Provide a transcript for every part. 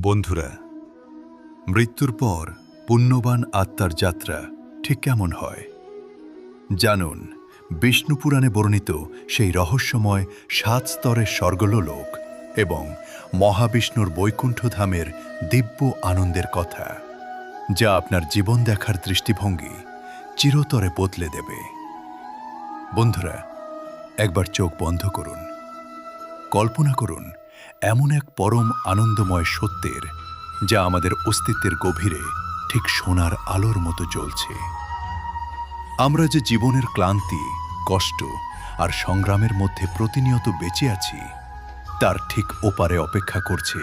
বন্ধুরা, মৃত্যুর পর পুণ্যবান আত্মার যাত্রা ঠিক কেমন হয় জানুন। বিষ্ণু পুরাণে বর্ণিত সেই রহস্যময় ৭ স্তরের স্বর্গলোক এবং মহাবিষ্ণুর বৈকুণ্ঠধামের দিব্য আনন্দের কথা, যা আপনার জীবন দেখার দৃষ্টিভঙ্গি চিরতরে বদলে দেবে। বন্ধুরা, একবার চোখ বন্ধ করুন। কল্পনা করুন এমন এক পরম আনন্দময় সত্যের, যা আমাদের অস্তিত্বের গভীরে ঠিক সোনার আলোর মতো জ্বলছে। আমরা যে জীবনের ক্লান্তি, কষ্ট আর সংগ্রামের মধ্যে প্রতিনিয়ত বেঁচে আছি, তার ঠিক ওপারে অপেক্ষা করছে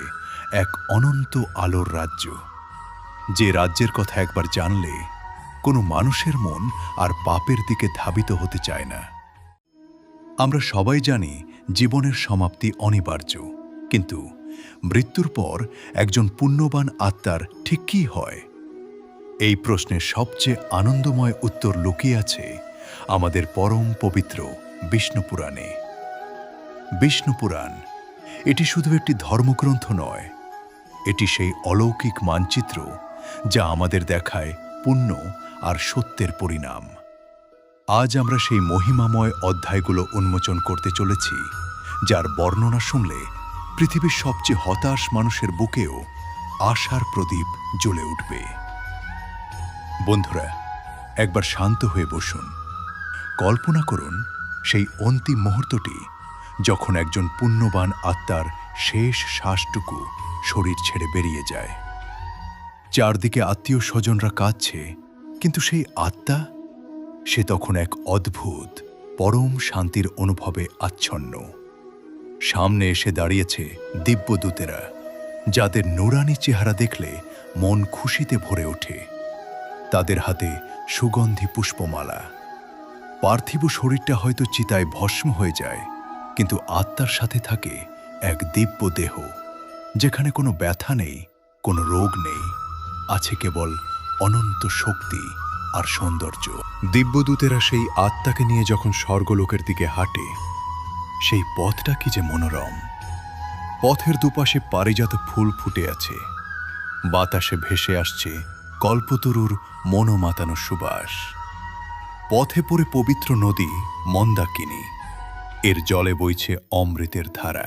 এক অনন্ত আলোর রাজ্য, যে রাজ্যের কথা একবার জানলে কোনো মানুষের মন আর পাপের দিকে ধাবিত হতে চায় না। আমরা সবাই জানি জীবনের সমাপ্তি অনিবার্য, কিন্তু মৃত্যুর পর একজন পুণ্যবান আত্মার ঠিক কী হয়? এই প্রশ্নের সবচেয়ে আনন্দময় উত্তর লুকিয়ে আছে আমাদের পরম পবিত্র বিষ্ণু পুরাণে। বিষ্ণু পুরাণ এটি শুধু একটি ধর্মগ্রন্থ নয়, এটি সেই অলৌকিক মানচিত্র যা আমাদের দেখায় পুণ্য আর সত্যের পরিণাম। আজ আমরা সেই মহিমাময় অধ্যায়গুলো উন্মোচন করতে চলেছি, যার বর্ণনা শুনলে পৃথিবীর সবচেয়ে হতাশ মানুষের বুকেও আশার প্রদীপ জ্বলে উঠবে। বন্ধুরা, একবার শান্ত হয়ে বসুন। কল্পনা করুন সেই অন্তিম মুহূর্তটি, যখন একজন পুণ্যবান আত্মার শেষ শ্বাসটুকু শরীর ছেড়ে বেরিয়ে যায়। চারদিকে আত্মীয় স্বজনরা কাঁদছে, কিন্তু সেই আত্মা, সে তখন এক অদ্ভুত পরম শান্তির অনুভবে আচ্ছন্ন। সামনে এসে দাঁড়িয়েছে দিব্যদূতেরা, যাদের নুরানি চেহারা দেখলে মন খুশিতে ভরে ওঠে। তাদের হাতে সুগন্ধি পুষ্পমালা। পার্থিব শরীরটা হয়তো চিতায় ভস্ম হয়ে যায়, কিন্তু আত্মার সাথে থাকে এক দিব্য দেহ, যেখানে কোনো ব্যথা নেই, কোনো রোগ নেই, আছে কেবল অনন্ত শক্তি আর সৌন্দর্য। দিব্যদূতেরা সেই আত্মাকে নিয়ে যখন স্বর্গলোকের দিকে হাঁটে, সেই পথটা কি যে মনোরম। পথের দুপাশে পারিজাত ফুল ফুটে আছে, বাতাসে ভেসে আসছে কল্পতরুর মনোমাতানো সুবাস। পথে পড়ে পবিত্র নদী মন্দাকিনী, এর জলে বইছে অমৃতের ধারা।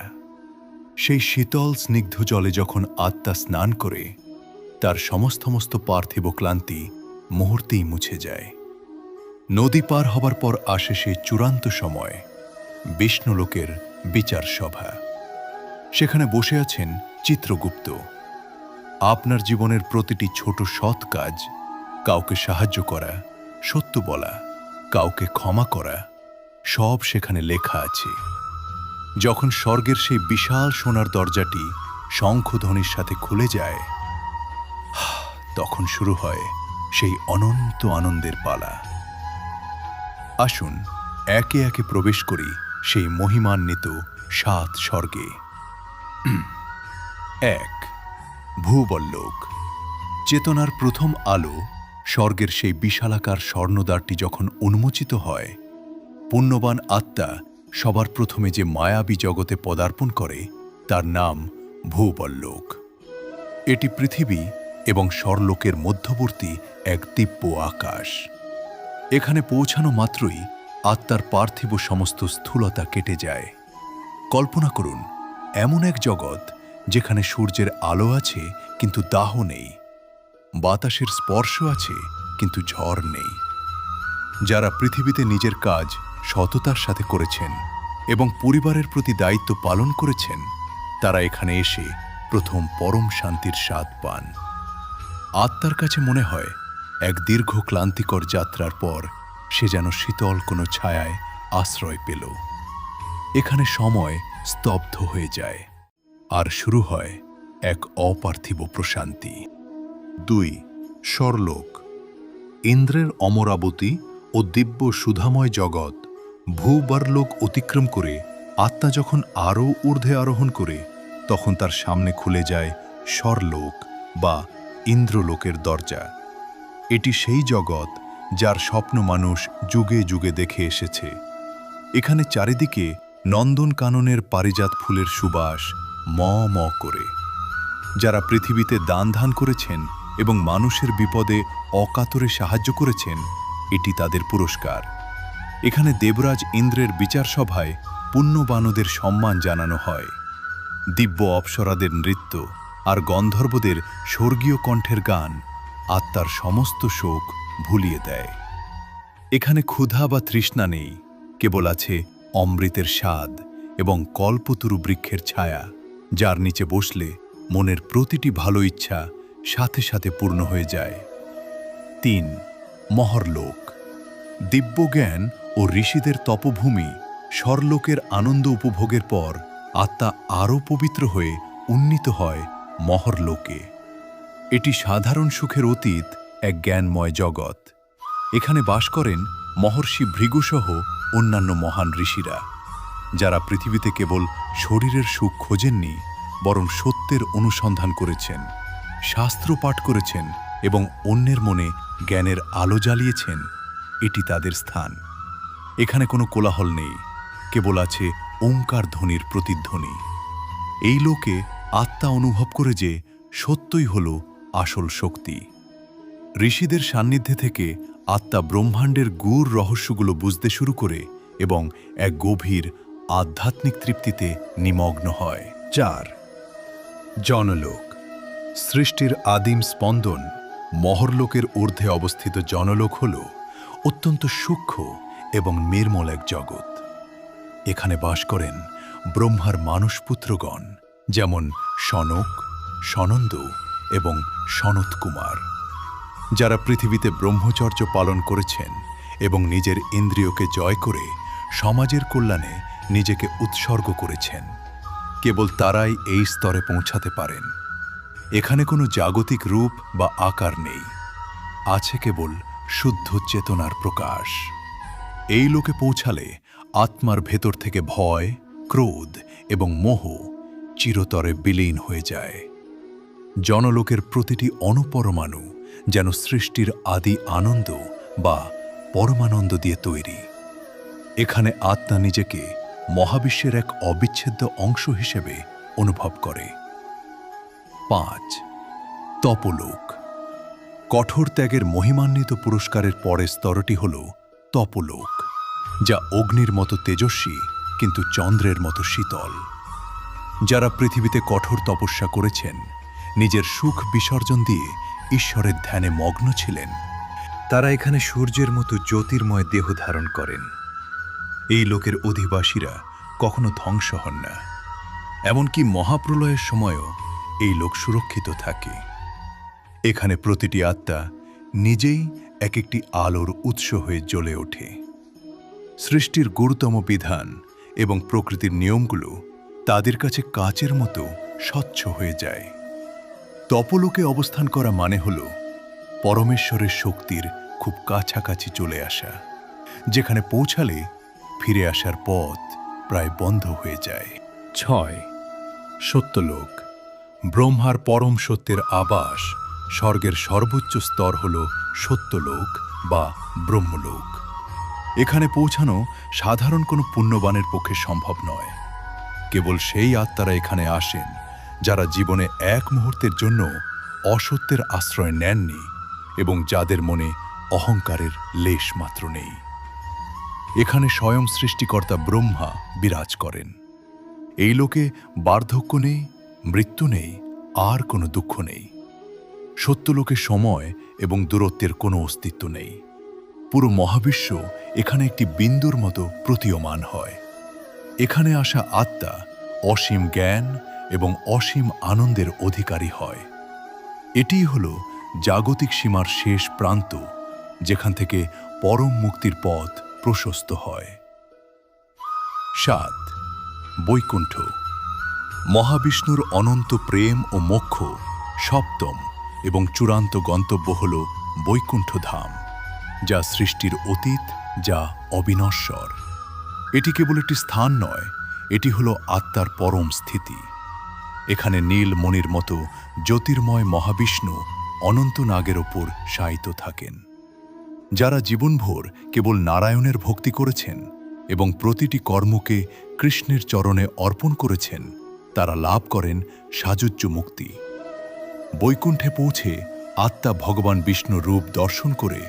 সেই শীতল স্নিগ্ধ জলে যখন আত্মা স্নান করে, তার সমস্ত পার্থিব ক্লান্তি মুহূর্তেই মুছে যায়। নদী পার হবার পর আসে সেই চূড়ান্ত সময়, বিষ্ণুলোকের বিচার সভা। সেখানে বসে আছেন চিত্রগুপ্ত। আপনার জীবনের প্রতিটি ছোট সৎ কাজ, কাউকে সাহায্য করা, সত্য বলা, কাউকে ক্ষমা করা, সব সেখানে লেখা আছে। যখন স্বর্গের সেই বিশাল সোনার দরজাটি শঙ্খধ্বনির সাথে খুলে যায়, তখন শুরু হয় সেই অনন্ত আনন্দের পালা। আসুন একে একে প্রবেশ করি সেই মহিমান্বিত ৭ স্বর্গে। ১. ভূবল্লোক। চেতনার প্রথম আলো, স্বর্গের সেই বিশালাকার স্বর্ণদ্বারটি যখন উন্মোচিত হয়, পুণ্যবান আত্মা সবার প্রথমে যে মায়াবী জগতে পদার্পণ করে, তার নাম ভূবল্লোক। এটি পৃথিবী এবং স্বর্লোকের মধ্যবর্তী এক দিব্য আকাশ। এখানে পৌঁছানো মাত্রই আত্মার পার্থিব সমস্ত স্থূলতা কেটে যায়। কল্পনা করুন এমন এক জগৎ, যেখানে সূর্যের আলো আছে কিন্তু দাহ নেই, বাতাসের স্পর্শ আছে কিন্তু ঝড় নেই। যারা পৃথিবীতে নিজের কাজ সততার সাথে করেছেন এবং পরিবারের প্রতি দায়িত্ব পালন করেছেন, তারা এখানে এসে প্রথম পরম শান্তির স্বাদ পান। আত্মার কাছে মনে হয় এক দীর্ঘ ক্লান্তিকর যাত্রার পর সে যেন শীতল কোনো ছায়ায় আশ্রয় পেল। এখানে সময় স্তব্ধ হয়ে যায়, আর শুরু হয় এক অপার্থিব প্রশান্তি। ২. স্বর্লোক। ইন্দ্রের অমরাবতী ও দিব্য সুধাময় জগৎ ভূবর্লোক অতিক্রম করে আত্মা যখন আরও ঊর্ধ্বে আরোহণ করে, তখন তার সামনে খুলে যায় স্বর্লোক বা ইন্দ্রলোকের দরজা। এটি সেই জগৎ যার স্বপ্ন মানুষ যুগে যুগে দেখে এসেছে। এখানে চারিদিকে নন্দনকাননের পারিজাত ফুলের সুবাস ম ম করে। যারা পৃথিবীতে দান করেছেন এবং মানুষের বিপদে অকাতরে সাহায্য করেছেন, এটি তাদের পুরস্কার। এখানে দেবরাজ ইন্দ্রের বিচার সভায় পুণ্যবানদের সম্মান জানানো হয়। দিব্য অপ্সরাদের নৃত্য আর গন্ধর্বদের স্বর্গীয় কণ্ঠের গান আত্মার সমস্ত শোক ভুলিয়ে দেয়। এখানে ক্ষুধা বা তৃষ্ণা নেই, কেবল আছে অমৃতের স্বাদ এবং কল্পতরু বৃক্ষের ছায়া, যার নিচে বসলে মনের প্রতিটি ভালো ইচ্ছা সাথে সাথে পূর্ণ হয়ে যায়। 3. মহরলোক। দিব্য জ্ঞান ও ঋষিদের তপভূমি স্বর্লোকের আনন্দ উপভোগের পর আত্মা আরও পবিত্র হয়ে উন্নীত হয় মহরলোকে। এটি সাধারণ সুখের অতীত, এক জ্ঞানময় জগৎ। এখানে বাস করেন মহর্ষি ভৃগুসহ অন্যান্য মহান ঋষিরা, যারা পৃথিবীতে কেবল শরীরের সুখ খোঁজেননি, বরং সত্যের অনুসন্ধান করেছেন, শাস্ত্র পাঠ করেছেন এবং অন্যের মনে জ্ঞানের আলো জ্বালিয়েছেন। এটি তাদের স্থান। এখানে কোনো কোলাহল নেই, কেবল আছে ওঙ্কার ধ্বনির প্রতিধ্বনি। এই লোকে আত্মা অনুভব করে যে সত্যই হল আসল শক্তি। ঋষিদের সান্নিধ্যে থেকে আত্মা ব্রহ্মাণ্ডের গূঢ় রহস্যগুলো বুঝতে শুরু করে এবং এক গভীর আধ্যাত্মিক তৃপ্তিতে নিমগ্ন হয়। 4. জনলোক। সৃষ্টির আদিম স্পন্দন মহরলোকের ঊর্ধ্বে অবস্থিত জনলোক হল অত্যন্ত সূক্ষ্ম এবং নির্মল এক জগৎ। এখানে বাস করেন ব্রহ্মার মানসপুত্রগণ, যেমন সনক, সনন্দ এবং সনত কুমার, যারা পৃথিবীতে ব্রহ্মচর্য পালন করেছেন এবং নিজের ইন্দ্রিয়কে জয় করে সমাজের কল্যাণে নিজেকে উৎসর্গ করেছেন। কেবল তারাই এই স্তরে পৌঁছাতে পারেন। এখানে কোনো জাগতিক রূপ বা আকার নেই, আছে কেবল শুদ্ধ চেতনার প্রকাশ। এই লোকে পৌঁছালে আত্মার ভেতর থেকে ভয়, ক্রোধ এবং মোহ চিরতরে বিলীন হয়ে যায়। জনলোকের প্রতিটি অণুপরমাণু যেন সৃষ্টির আদি আনন্দ বা পরমানন্দ দিয়ে তৈরি। এখানে আত্মা নিজেকে মহাবিশ্বের এক অবিচ্ছেদ্য অংশ হিসেবে অনুভব করে। 5. তপলোক। কঠোর ত্যাগের মহিমান্বিত পুরস্কারের পরের স্তরটি হল তপলোক, যা অগ্নির মতো তেজস্বী কিন্তু চন্দ্রের মতো শীতল। যারা পৃথিবীতে কঠোর তপস্যা করেছেন, নিজের সুখ বিসর্জন দিয়ে ঈশ্বরের ধ্যানে মগ্ন ছিলেন, তারা এখানে সূর্যের মতো জ্যোতির্ময় দেহ ধারণ করেন। এই লোকের অধিবাসীরা কখনো ধ্বংস হন না, এমনকি মহাপ্রলয়ের সময়ও এই লোক সুরক্ষিত থাকে। এখানে প্রতিটি আত্মা নিজেই এক একটি আলোর উৎস হয়ে জ্বলে ওঠে। সৃষ্টির গুরুতম বিধান এবং প্রকৃতির নিয়মগুলো তাদের কাছে কাচের মতো স্বচ্ছ হয়ে যায়। তপলোকে অবস্থান করা মানে হল পরমেশ্বরের শক্তির খুব কাছাকাছি চলে আসা, যেখানে পৌঁছালে ফিরে আসার পথ প্রায় বন্ধ হয়ে যায়। 6. সত্যলোক। ব্রহ্মার পরম সত্যের আবাস, স্বর্গের সর্বোচ্চ স্তর হল সত্যলোক বা ব্রহ্মলোক। এখানে পৌঁছানো সাধারণ কোনো পুণ্যবানের পক্ষে সম্ভব নয়। কেবল সেই আত্মারা এখানে আসেন যারা জীবনে এক মুহূর্তের জন্য অসত্যের আশ্রয় নেননি এবং যাদের মনে অহংকারের লেশ মাত্র নেই। এখানে স্বয়ং সৃষ্টিকর্তা ব্রহ্মা বিরাজ করেন। এই লোকে বার্ধক্য নেই, মৃত্যু নেই, আর কোনো দুঃখ নেই। সত্যলোকে সময় এবং দূরত্বের কোনো অস্তিত্ব নেই। পুরো মহাবিশ্ব এখানে একটি বিন্দুর মতো প্রতীয়মান হয়। এখানে আসা আত্মা অসীম জ্ঞান এবং অসীম আনন্দের অধিকারী হয়। এটিই হল জাগতিক সীমার শেষ প্রান্ত, যেখান থেকে পরম মুক্তির পথ প্রশস্ত হয়। 7. বৈকুণ্ঠ। মহাবিষ্ণুর অনন্ত প্রেম ও মোক্ষ সপ্তম এবং চূড়ান্ত গন্তব্য হল বৈকুণ্ঠ ধাম, যা সৃষ্টির অতীত, যা অবিনশ্বর। এটি কেবল একটি স্থান নয়, এটি হল আত্মার পরম স্থিতি। এখানে নীল মণির মতো জ্যোতির্ময় মহাবিষ্ণু অনন্ত নাগের ওপর শায়িত থাকেন। যারা জীবনভর কেবল নারায়ণের ভক্তি করেছেন এবং প্রতিটি কর্মকে কৃষ্ণের চরণে অর্পণ করেছেন, তারা লাভ করেন সাযুজ্য মুক্তি। বৈকুণ্ঠে পৌঁছে আত্মা ভগবান বিষ্ণু রূপ দর্শন করে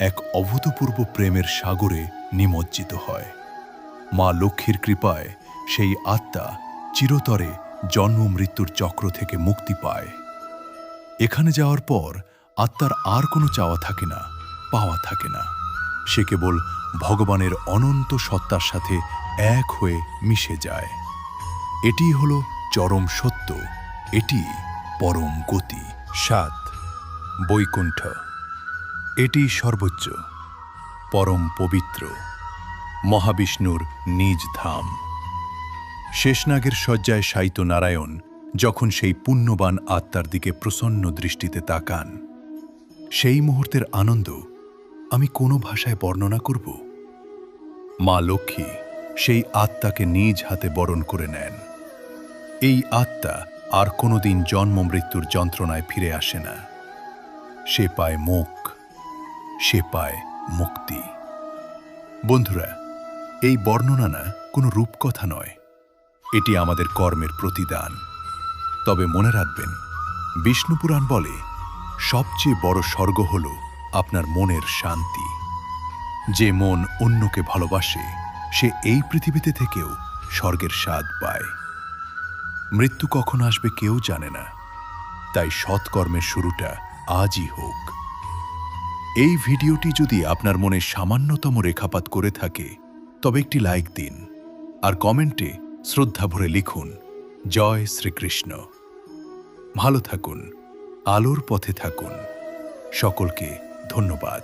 এক অভূতপূর্ব প্রেমের সাগরে নিমজ্জিত হয়। মা লক্ষ্মীর কৃপায় সেই আত্মা চিরতরে জন্ম মৃত্যুর চক্র থেকে মুক্তি পায়। এখানে যাওয়ার পর আত্মার আর কোনো চাওয়া থাকে না, পাওয়া থাকে না। সে কেবল ভগবানের অনন্ত সত্তার সাথে এক হয়ে মিশে যায়। এটি হল চরম সত্য, এটি পরম গতি। 7. বৈকুণ্ঠ। এটি সর্বোচ্চ, পরম পবিত্র, মহাবিষ্ণুর নিজ ধাম। শেষনাগের শয্যায় শায়িত নারায়ণ যখন সেই পুণ্যবান আত্মার দিকে প্রসন্ন দৃষ্টিতে তাকান, সেই মুহূর্তের আনন্দ আমি কোনো ভাষায় বর্ণনা করব? মা লক্ষ্মী সেই আত্মাকে নিজ হাতে বরণ করে নেন। এই আত্মা আর কোনোদিন জন্ম মৃত্যুর যন্ত্রণায় ফিরে আসে না। সে পায় মোক্ষ, সে পায় মুক্তি। বন্ধুরা, এই বর্ণনা না কোনো রূপকথা নয়, এটি আমাদের কর্মের প্রতিদান। তবে মনে রাখবেন, বিষ্ণুপুরাণ বলে সবচেয়ে বড় স্বর্গ হল আপনার মনের শান্তি। যে মন অন্যকে ভালোবাসে সে এই পৃথিবীতে থেকেও স্বর্গের স্বাদ পায়। মৃত্যু কখন আসবে কেউ জানে না, তাই সৎকর্মের শুরুটা আজই হোক। এই ভিডিওটি যদি আপনার মনে সামান্যতম রেখাপাত করে থাকে তবে একটি লাইক দিন আর কমেন্টে শ্রদ্ধা ভরে লিখুন, জয় শ্রীকৃষ্ণ। ভালো থাকুন, আলোর পথে থাকুন। সকলকে ধন্যবাদ।